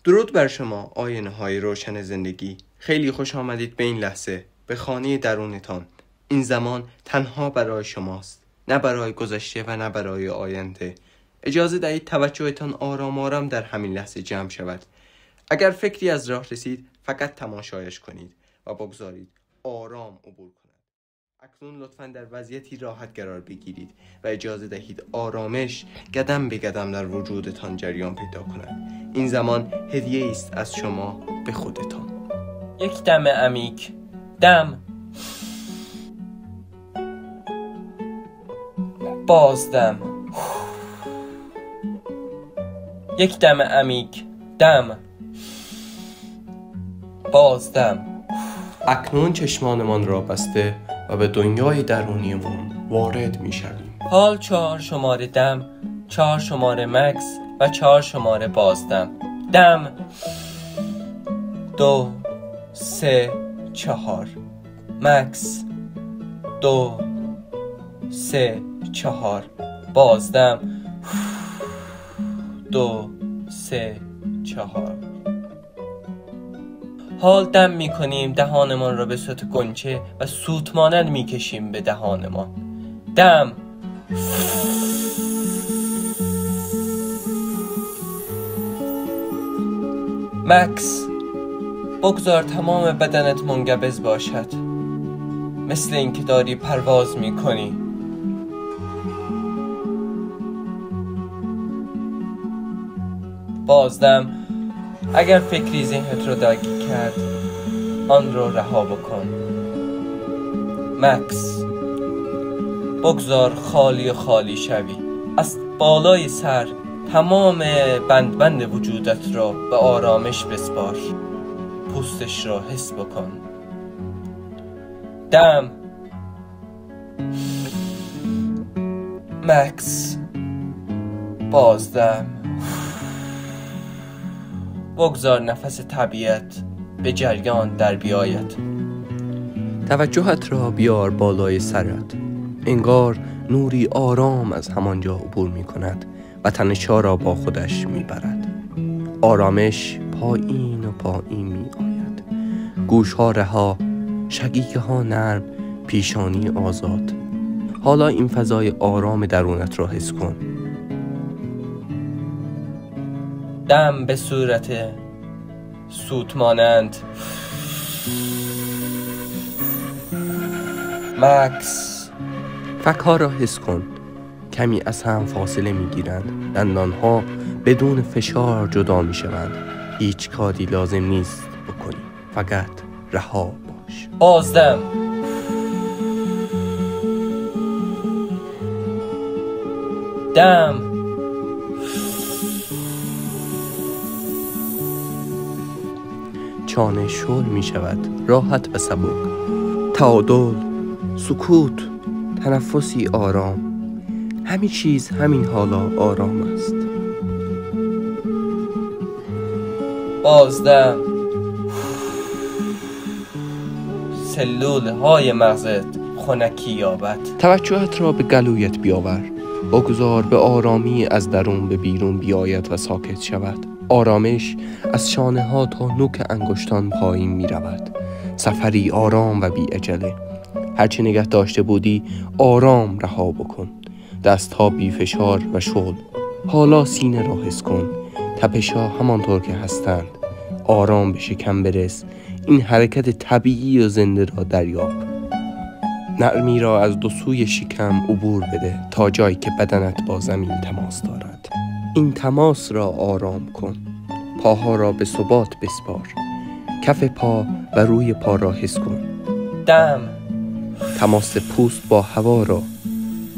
درود بر شما آینه های روشن زندگی. خیلی خوش آمدید به این لحظه، به خانه درونتان. این زمان تنها برای شماست، نه برای گذشته و نه برای آینده. اجازه دهید توجهتان آرام آرام در همین لحظه جمع شود. اگر فکری از راه رسید فقط تماشایش کنید و بگذارید آرام عبور کند. اکنون لطفاً در وضعیتی راحت قرار بگیرید و اجازه دهید آرامش قدم به قدم در وجودتان جریان پیدا کند. این زمان هدیه است از شما به خودتان. یک دم عمیق، دم، بازدم. یک دم عمیق، دم، بازدم. اکنون چشمانمان را بسته و به دنیای درونیمون وارد می شویم. حال 4 شماره دم، 4 شماره مکس و 4 شماره بازدم. دم، 2 3 4 مکس، 2 3 4 بازدم، 2 3 4. حال دم می کنیم، دهانمان را به صورت گنچه و سوت مانند می کشیم به دهانمان. دم، مکس. بگذار تمام بدنت منقبض باشد، مثل اینکه داری پرواز می کنی. بازدم. اگر فکری ذهنت رو درگیر کرد آن رو رها بکن. مکس. بگذار خالی خالی شوی. از بالای سر تمام بند وجودت را به آرامش بسپار. پوستش را حس بکن. دم، مکس، بازدم. بگذار نفس طبیعت به جریان در بیاید. توجهت را بیار بالای سرت. انگار نوری آرام از همانجا عبور می کند و تنش‌ها را با خودش می برد. آرامش پایین و پایین می آید. گوش‌ها رها، شقیقه‌ها نرم، پیشانی آزاد. حالا این فضای آرام درونت را حس کن. دم به صورت سوت مانند. مکس. فک‌ها را حس کن. کمی از هم فاصله می‌گیرند. دندان‌ها بدون فشار جدا می‌شوند. هیچ کاری لازم نیست بکنی. فقط رها باش. بازدم. دم. چانه شل می شود، راحت و سبک. تعادل، سکوت، تنفسی آرام. همه چیز همین حالا آرام است. بازدم. سلول های مغزت خنکی یابد. توجهت را به گلویت بیاور. بگذار به آرامی از درون به بیرون بیاید و ساکت شود. آرامش از شانه ها تا نوک انگشتان پایین می رود. سفری آرام و بی عجله. هرچی نگه داشته بودی آرام رها بکن. دست ها بی فشار و شل. حالا سینه را حس کن. تپش ها همانطور که هستند. آرام به شکم برس. این حرکت طبیعی و زنده را دریاب. نرمی را از دو سوی شکم عبور بده تا جایی که بدنت با زمین تماس دارد. این تماس را آرام کن. پاها را به ثبات بسپار. کف پا و روی پا را حس کن. دم. تماس پوست با هوا را،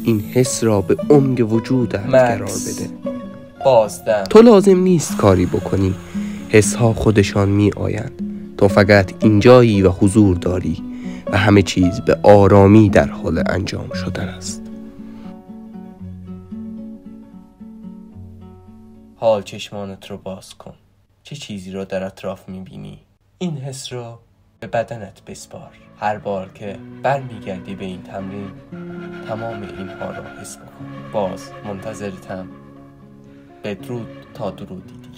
این حس را به عمق وجودت قرار بده. بازدم. تو لازم نیست کاری بکنی. حس ها خودشان می آیند. تو فقط اینجایی و حضور داری و همه چیز به آرامی در حال انجام شدن است. حال چشمانت رو باز کن. چه چیزی رو در اطراف میبینی؟ این حس رو به بدنت بسپار. هر بار که برمیگردی به این تمرین تمام اینها رو حس بکن. باز منتظرتم. بدرود تا درودی.